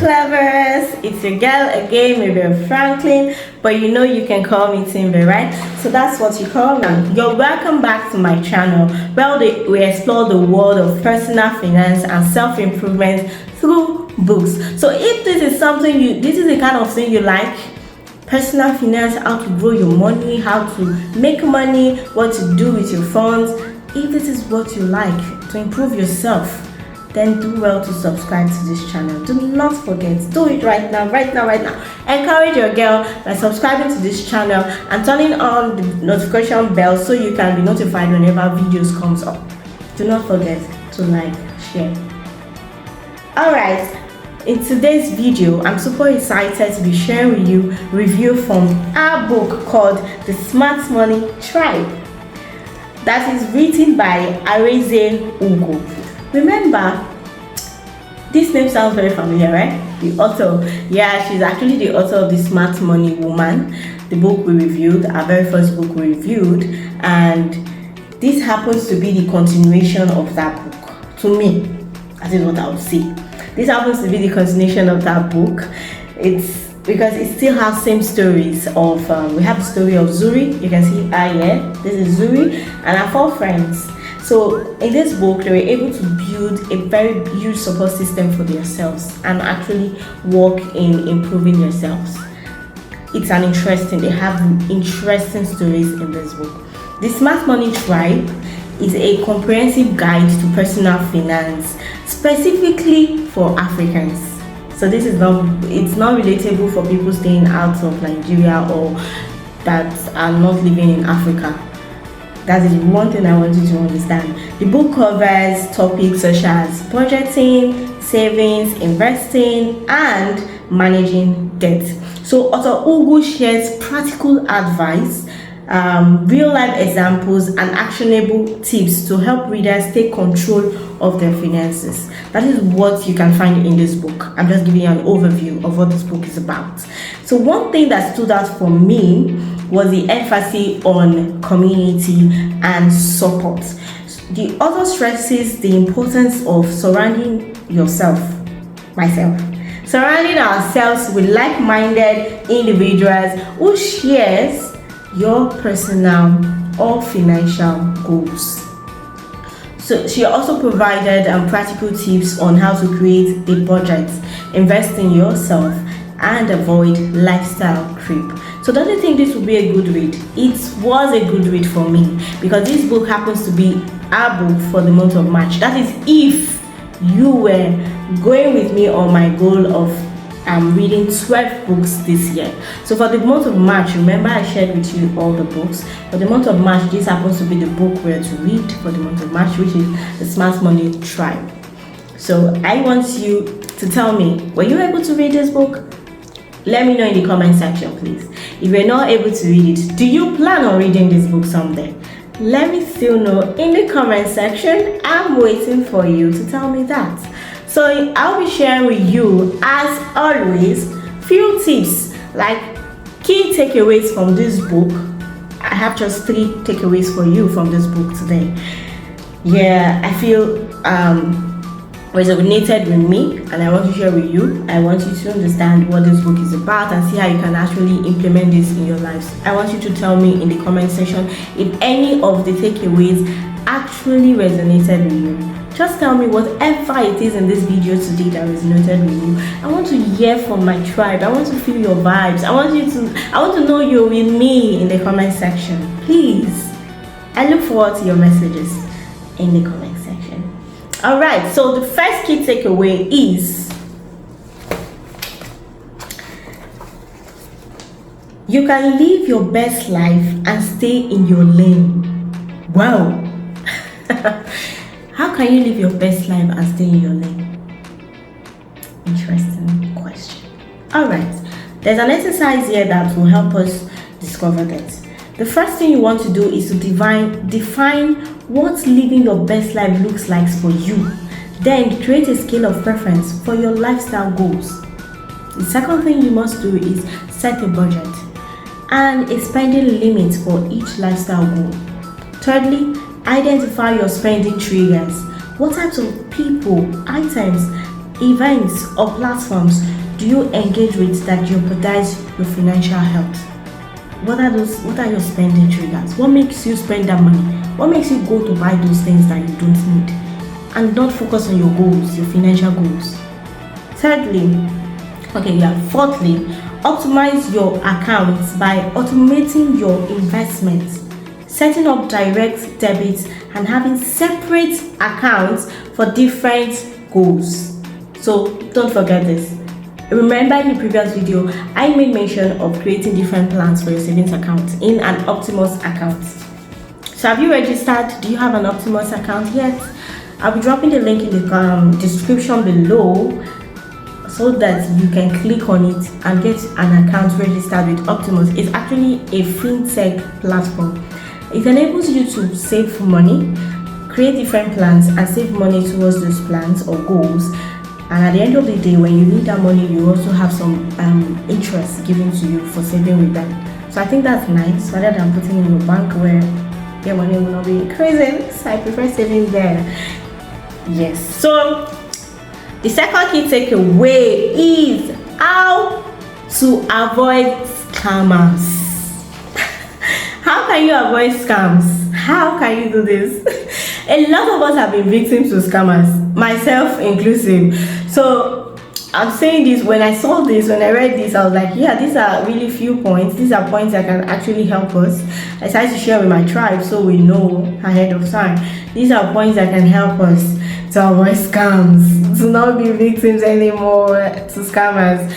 clevers, it's your girl again, maybe Franklin, but you know you can call me Timbel, right? So that's what you call me. You're welcome back to my channel where we explore the world of personal finance and self-improvement through books. So if this is something this is the kind of thing you like, personal finance, how to grow your money, how to make money, what to do with your funds, if this is what you like to improve yourself, then do well to subscribe to this channel. Do not forget, do it right now. Encourage your girl by subscribing to this channel and turning on the notification bell so you can be notified whenever videos comes up. Do not forget to like, share. Alright, in today's video, I'm super excited to be sharing with you a review from our book called The Smart Money Tribe. That is written by Arese Ugwu. Remember, this name sounds very familiar, right? The author, yeah, she's actually the author of The Smart Money Woman, the book we reviewed, our very first book we reviewed, and this happens to be the continuation of that book. To me, that is what I would say. This happens to be the continuation of that book. It's because it still has same stories of, we have the story of Zuri, you can see here, this is Zuri, and her 4 friends. So in this book, they were able to build a very huge support system for themselves and actually work in improving themselves. It's an interesting, they have interesting stories in this book. The Smart Money Tribe is a comprehensive guide to personal finance, specifically for Africans. So this is it's not relatable for people staying out of Nigeria or that are not living in Africa. That is one thing I want you to understand. The book covers topics such as budgeting, savings, investing, and managing debt. So author Ugwu shares practical advice, real-life examples, and actionable tips to help readers take control of their finances. That is what you can find in this book. I'm just giving you an overview of what this book is about. So one thing that stood out for me was the emphasis on community and support. The author stresses the importance of surrounding surrounding ourselves with like-minded individuals who shares your personal or financial goals. So she also provided practical tips on how to create a budget, invest in yourself, and avoid lifestyle creep. So don't you think this would be a good read? It was a good read for me because this book happens to be our book for the month of March. That is if you were going with me on my goal of reading 12 books this year. So for the month of March, remember I shared with you all the books. For the month of March, this happens to be the book we're to read for the month of March, which is The Smart Money Tribe. So I want you to tell me, were you able to read this book? Let me know in the comment section, please. If you're not able to read it, do you plan on reading this book someday? Let me still know in the comment section. I'm waiting for you to tell me that. So I'll be sharing with you, as always, few tips, like key takeaways from this book. I have just 3 takeaways for you from this book today. Yeah, I feel resonated with me and I want to share with you. I want you to understand what this book is about and see how you can actually implement this in your lives. I want you to tell me in the comment section if any of the takeaways actually resonated with you. Just tell me whatever it is in this video today that resonated with you. I want to hear from my tribe. I want to feel your vibes. I want to know you're with me in the comment section. Please. I look forward to your messages in the comment section. Alright, so the first key takeaway is you can live your best life and stay in your lane. Wow. How can you live your best life and stay in your lane? Interesting question. Alright, there's an exercise here that will help us discover that. The first thing you want to do is to define what living your best life looks like for you. Then create a scale of preference for your lifestyle goals. The second thing you must do is set a budget and a spending limit for each lifestyle goal. Thirdly, identify your spending triggers. What types of people, items, events, or platforms do you engage with that jeopardize your financial health? What are your spending triggers? What makes you spend that money? What makes you go to buy those things that you don't need and not focus on your goals, your financial goals? Fourthly, optimize your accounts by automating your investments, setting up direct debits, and having separate accounts for different goals. So don't forget this. Remember, in the previous video, I made mention of creating different plans for your savings account in an Optimus account. So have you registered? Do you have an Optimus account yet? I'll be dropping the link in the description below so that you can click on it and get an account registered with Optimus. It's actually a fintech platform. It enables you to save money, create different plans, and save money towards those plans or goals. And at the end of the day, when you need that money, you also have some interest given to you for saving with them. So I think that's nice, rather than putting in your bank where your money will not be increasing. So I prefer saving there. Yes. So the second key takeaway is how to avoid scammers. How can you avoid scams? How can you do this? A lot of us have been victims to scammers, myself inclusive. So I'm saying this, when I saw this, when I read this, I was like, yeah, these are really few points. These are points that can actually help us. I decided to share with my tribe so we know ahead of time. These are points that can help us to avoid scams, to not be victims anymore to scammers.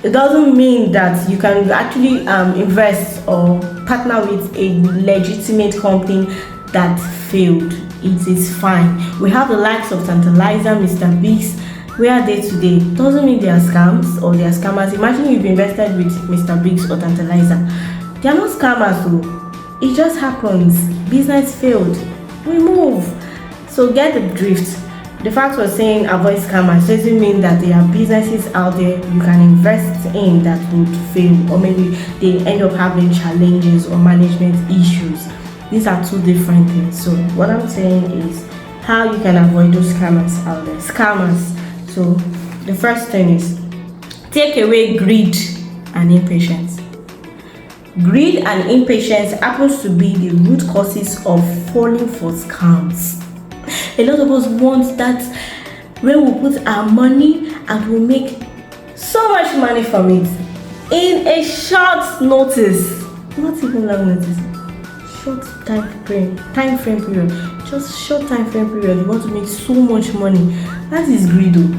It doesn't mean that you can actually invest or partner with a legitimate company that failed. It is fine. We have the likes of Tantalizer, Mr. Biggs. Where are they today? Doesn't mean they are scams or they are scammers. Imagine you've invested with Mr. Biggs or Tantalizer. They are not scammers though. It just happens. Business failed. We move. So get the drift. The fact we're saying avoid scammers doesn't mean that there are businesses out there you can invest in that would fail, or maybe they end up having challenges or management issues. These are two different things. So what I'm saying is how you can avoid those scammers out there. Scammers. So the first thing is take away greed and impatience. Greed and impatience happens to be the root causes of falling for scams. A lot of us want that when we put our money and we make so much money from it in a short notice, not even long notice, short time frame period, just short time frame period. You want to make so much money. That is greed though.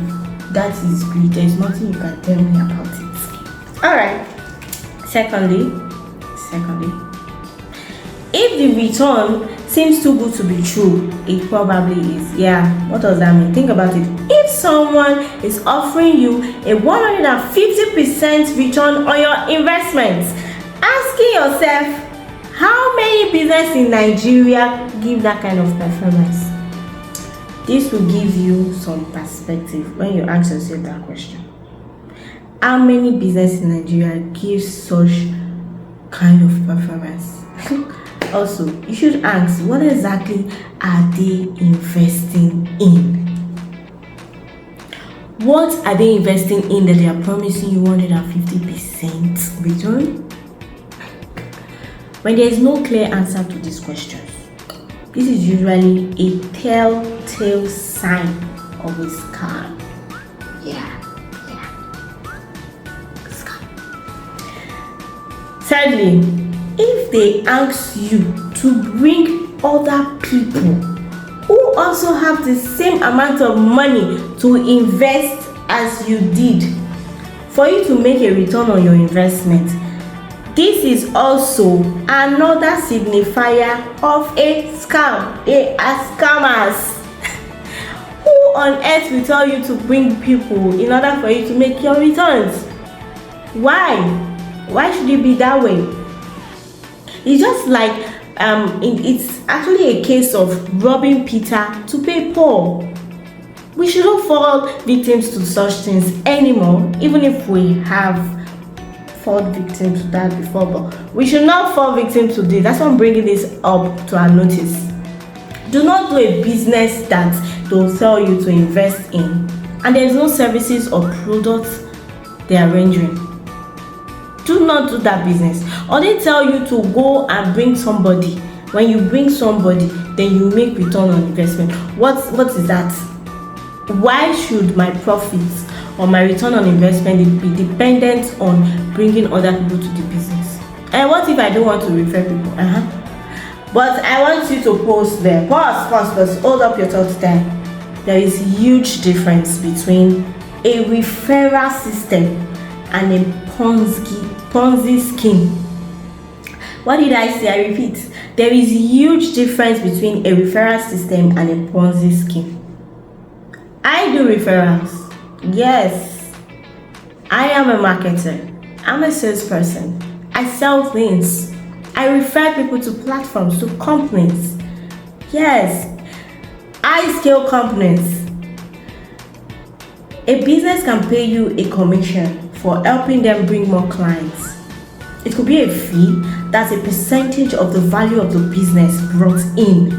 That is greed. There is nothing you can tell me about it. Alright. Secondly, if the return seems too good to be true, it probably is. Yeah, what does that mean? Think about it. If someone is offering you a 150% return on your investments, asking yourself, how many businesses in Nigeria give that kind of performance? This will give you some perspective when you ask yourself that question. How many businesses in Nigeria give such kind of performance? Also, you should ask, what exactly are they investing in? What are they investing in that they are promising you 150% return? When there is no clear answer to these questions, this is usually a telltale sign of a scam. Yeah. Scam. Thirdly, if they ask you to bring other people who also have the same amount of money to invest as you did for you to make a return on your investment, this is also another signifier of a scam, a scammers. Who on earth will tell you to bring people in order for you to make your returns? Why should it be that way? It's just like it's actually a case of robbing Peter to pay Paul. We shouldn't fall victims to such things anymore, even if we have fallen victims to that before, but we should not fall victim to this. That's why I'm bringing this up to our notice. Do not do a business that they'll tell you to invest in, and there's no services or products they are rendering. Do not do that business. Or they tell you to go and bring somebody. When you bring somebody, then you make return on investment. What is that? Why should my profits or my return on investment be dependent on bringing other people to the business? And what if I don't want to refer people? But I want you to post there. Pause. Hold up your thoughts there. There is huge difference between a referral system and a Ponzi scheme. What did I say? I repeat. There is huge difference between a referral system and a Ponzi scheme. I do referrals. Yes. I am a marketer. I'm a salesperson. I sell things. I refer people to platforms, to companies. Yes. I scale companies. A business can pay you a commission for helping them bring more clients. It could be a fee that's a percentage of the value of the business brought in.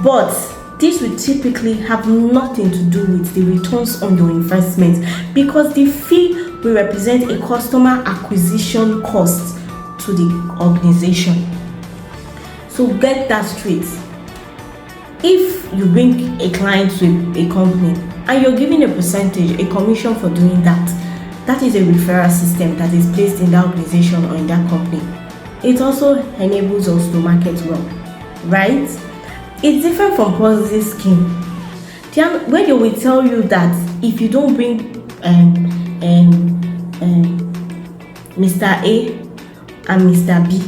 But this will typically have nothing to do with the returns on your investment, because the fee will represent a customer acquisition cost to the organization. So get that straight. If you bring a client to a company and you're giving a percentage, a commission for doing that, that is a referral system that is placed in that organization or in that company. It also enables us to market well, right? It's different from Ponzi scheme, where they will tell you that if you don't bring Mr. A and Mr. B,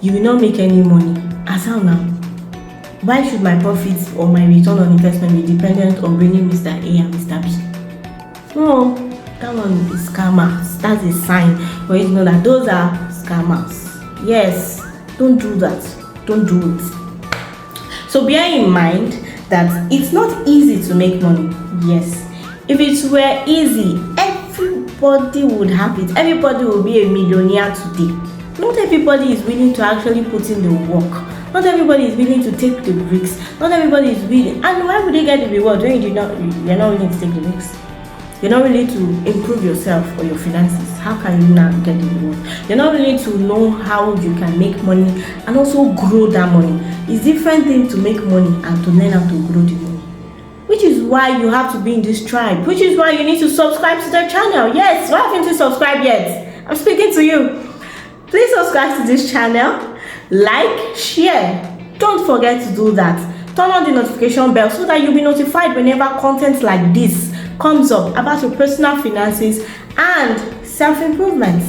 you will not make any money. As how now? Why should my profits or my return on investment be dependent on bringing Mr. A and Mr. B? No, that one is scammers. That's a sign for you to know that those are scammers. Yes, don't do that. Don't do it. So bear in mind that it's not easy to make money. Yes, if it were easy, everybody would have it. Everybody will be a millionaire today. Not everybody is willing to actually put in the work. Not everybody is willing to take the risks. Not everybody is willing. And why would they get the reward when you're not willing to take the risks? You're not willing to improve yourself or your finances. How can you now get the reward? You're not willing to know how you can make money and also grow that money. It's a different thing to make money and to learn how to grow the money. Which is why you have to be in this tribe. Which is why you need to subscribe to the channel. Yes, why haven't you subscribed yet? I'm speaking to you. Please subscribe to this channel. Like, share. Don't forget to do that. Turn on the notification bell so that you'll be notified whenever content like this comes up about your personal finances and self-improvement.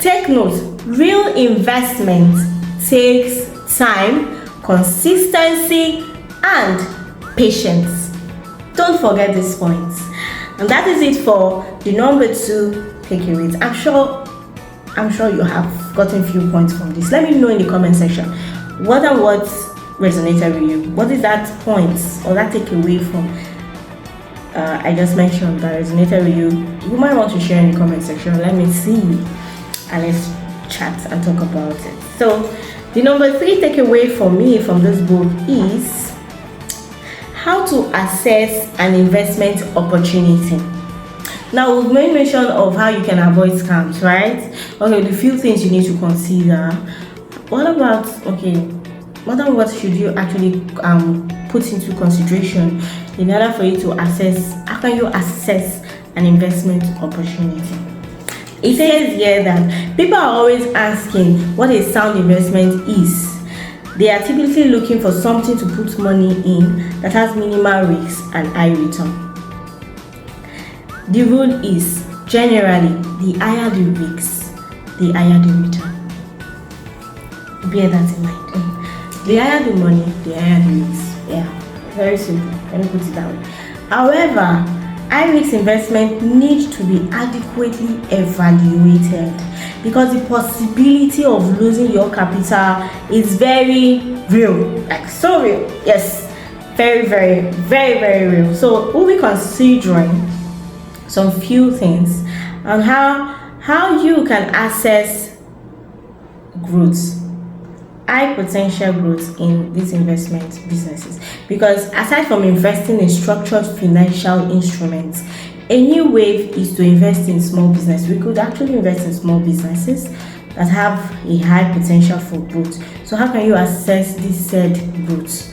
Take note, real investment takes time, consistency, and patience. Don't forget these points. And that is it for the number 2 takeaways. I'm sure you have gotten a few points from this. Let me know in the comment section what resonated with you. What is that point or that takeaway from I just mentioned that resonated with you? You might want to share in the comment section. Let me see, and let's chat and talk about it. So the number 3 takeaway for me from this book is how to assess an investment opportunity. Now, we've made mention of how you can avoid scams, right? Okay, the few things you need to consider. What should you actually put into consideration in order for you to assess? How can you assess an investment opportunity? It says here that people are always asking what a sound investment is. They are typically looking for something to put money in that has minimal risk and high return. The rule is, generally, the higher the risks, the higher the return. Bear that in mind. The higher the money, the higher the risks. Yeah, very simple. Let me put it that way. However, high risk investment needs to be adequately evaluated because the possibility of losing your capital is very real. Like so real. Yes, very, very, very, very real. So we'll be considering some few things on how you can access growth. high potential growth in these investment businesses, because aside from investing in structured financial instruments, a new wave is to invest in small business. We could actually invest in small businesses that have a high potential for growth. So how can you assess this said growth?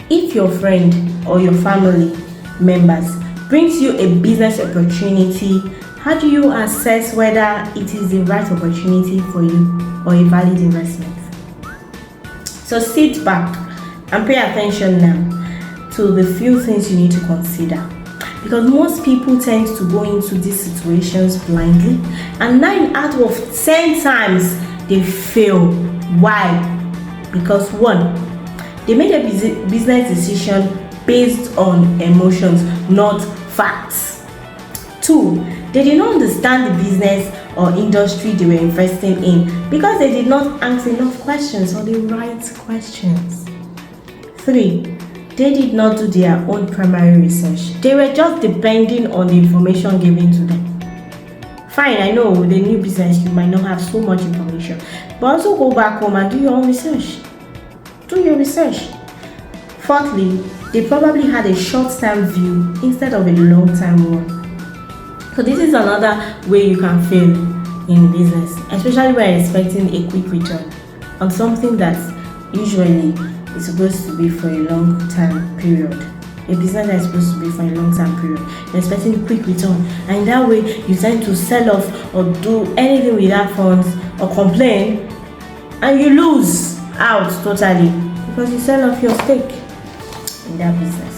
If your friend or your family members brings you a business opportunity, how do you assess whether it is the right opportunity for you or a valid investment? So sit back and pay attention now to the few things you need to consider, because most people tend to go into these situations blindly, and 9 out of 10 times they fail. Why? Because 1, they made a business decision based on emotions, not facts. 2, they did not understand the business or industry they were investing in because they did not ask enough questions or the right questions. 3, they did not do their own primary research. They were just depending on the information given to them. Fine, I know with a new business you might not have so much information, but also go back home and do your own research. Do your research. 4thly, they probably had a short-term view instead of a long-term one. So this is another way you can fail in business, especially when you're expecting a quick return on something that usually is supposed to be for a long-term period. A business that is supposed to be for a long-term period, you're expecting a quick return, and in that way you tend to sell off or do anything with that funds or complain, and you lose out totally because you sell off your stake in that business.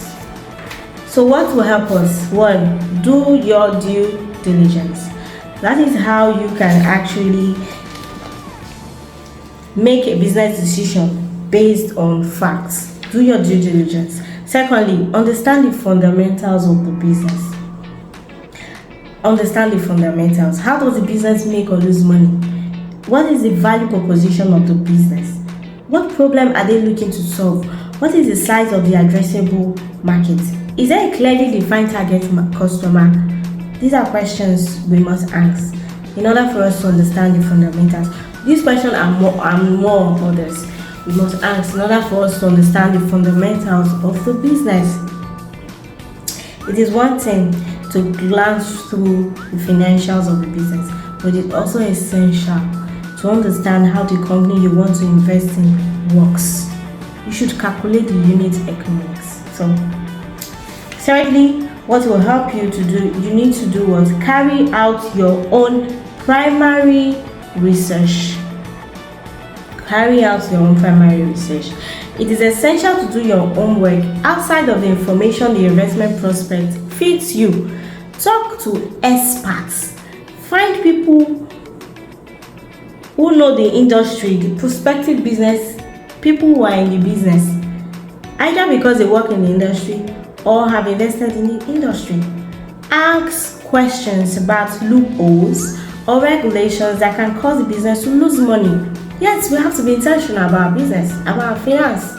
So what will help us? 1, do your due diligence. That is how you can actually make a business decision based on facts. Do your due diligence. Secondly, understand the fundamentals of the business. Understand the fundamentals. How does the business make or lose money? What is the value proposition of the business? What problem are they looking to solve? What is the size of the addressable market? Is there a clearly defined target customer? These are questions we must ask in order for us to understand the fundamentals. These questions are more others we must ask in order for us to understand the fundamentals of the business. It is one thing to glance through the financials of the business, but it's also essential to understand how the company you want to invest in works. You should calculate the unit economics. So, thirdly, what will help you to do, you need to do was carry out your own primary research. Carry out your own primary research. It is essential to do your own work outside of the information the investment prospect feeds you. Talk to experts. Find people who know the industry, the prospective business, people who are in the business, either because they work in the industry or have invested in the industry. Ask questions about loopholes or regulations that can cause the business to lose money. Yes, we have to be intentional about our business, about our finance.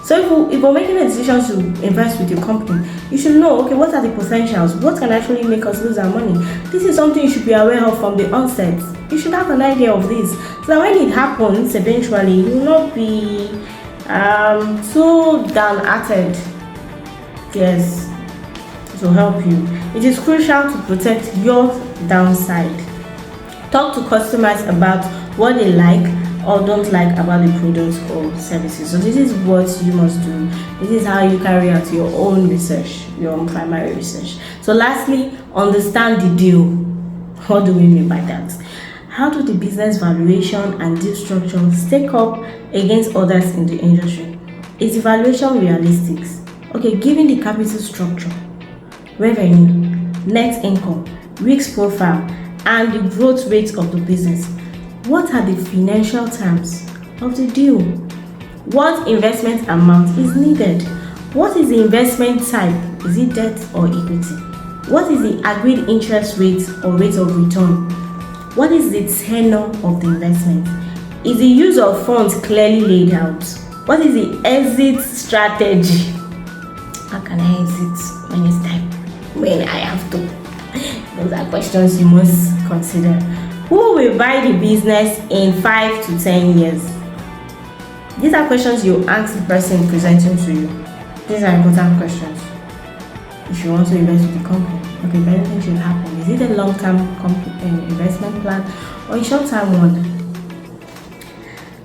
So if we're making a decision to invest with your company, you should know, okay, what are the potentials? What can actually make us lose our money? This is something you should be aware of from the onset. You should have an idea of this, so that when it happens, eventually, you will not be so downhearted. Yes, it will help you. It is crucial to protect your downside. Talk to customers about what they like or don't like about the products or services. So this is what you must do. This is how you carry out your own research, your own primary research. So lastly, understand the deal. What do we mean by that? How do the business valuation and deal structure stack up against others in the industry? Is the valuation realistic? Okay, given the capital structure, revenue, net income, risk profile, and the growth rate of the business, what are the financial terms of the deal? What investment amount is needed? What is the investment type? Is it debt or equity? What is the agreed interest rate or rate of return? What is the tenure of the investment? Is the use of funds clearly laid out? What is the exit strategy? How can I exit when it's time? When I have to? Those are questions you must consider. Who will buy the business in 5 to 10 years? These are questions you ask the person presenting to you. These are important questions. If you want to invest with the company, okay, if anything should happen, is it a long-term investment plan or a short-term one?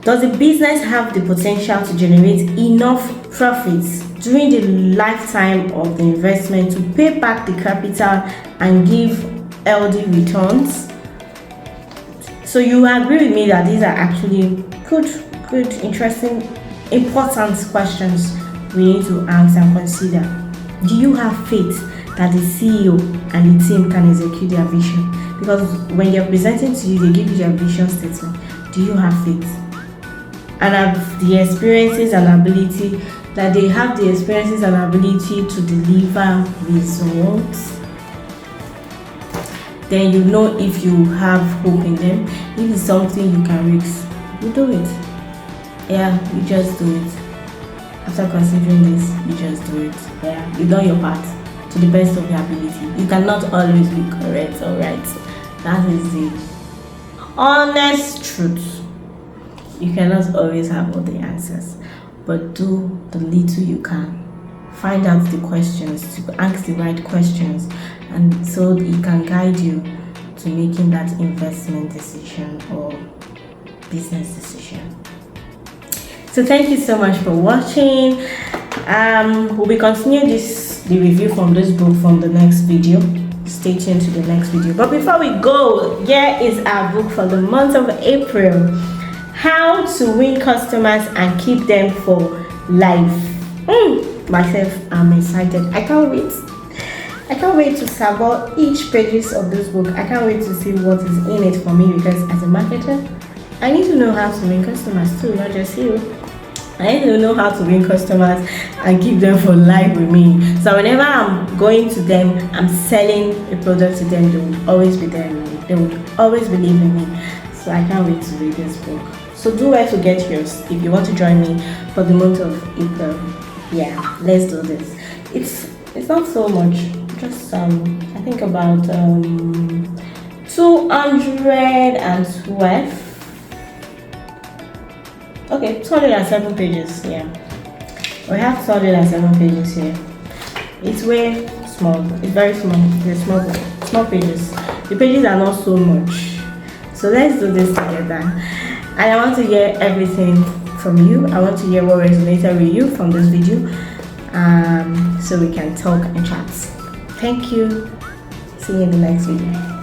Does the business have the potential to generate enough profits during the lifetime of the investment to pay back the capital and give healthy returns? So you agree with me that these are actually good, interesting, important questions we need to answer and consider. Do you have faith that the CEO and the team can execute their vision? Because when they're presenting to you, they give you their vision statement. Do you have faith? And have the experiences and ability that they have the experiences and ability to deliver results? Then you know if you have hope in them. If it's something you can risk, you do it. Yeah, you just do it. After considering this, you just do it. Yeah, you've done your part to the best of your ability. You cannot always be correct or right. That is the honest truth. You cannot always have all the answers, but do the little you can. Find out the questions, to ask the right questions, and so it can guide you to making that investment decision or business decision. So thank you so much for watching. We'll be continuing the review from this book from the next video. Stay tuned to the next video. But before we go, here is our book for the month of April. How to win customers and keep them for life. Myself, I'm excited. I can't wait to savor each pages of this book. I can't wait to see what is in it for me, because as a marketer, I need to know how to win customers too, not just you. I need to know how to win customers and keep them for life with me. So whenever I'm going to them, I'm selling a product to them, they will always be there with me. They will always believe in me. So I can't wait to read this book. So do well to get yours if you want to join me for the month of April. Yeah, let's do this. It's not so much, just I think about 212. Okay, 207 pages. Yeah, we have 207 pages here. It's way small. It's very small. It's small pages. The pages are not so much. So let's do this together. And I want to hear everything from you. I want to hear what resonated with you from this video, so we can talk and chat. Thank you. See you in the next video.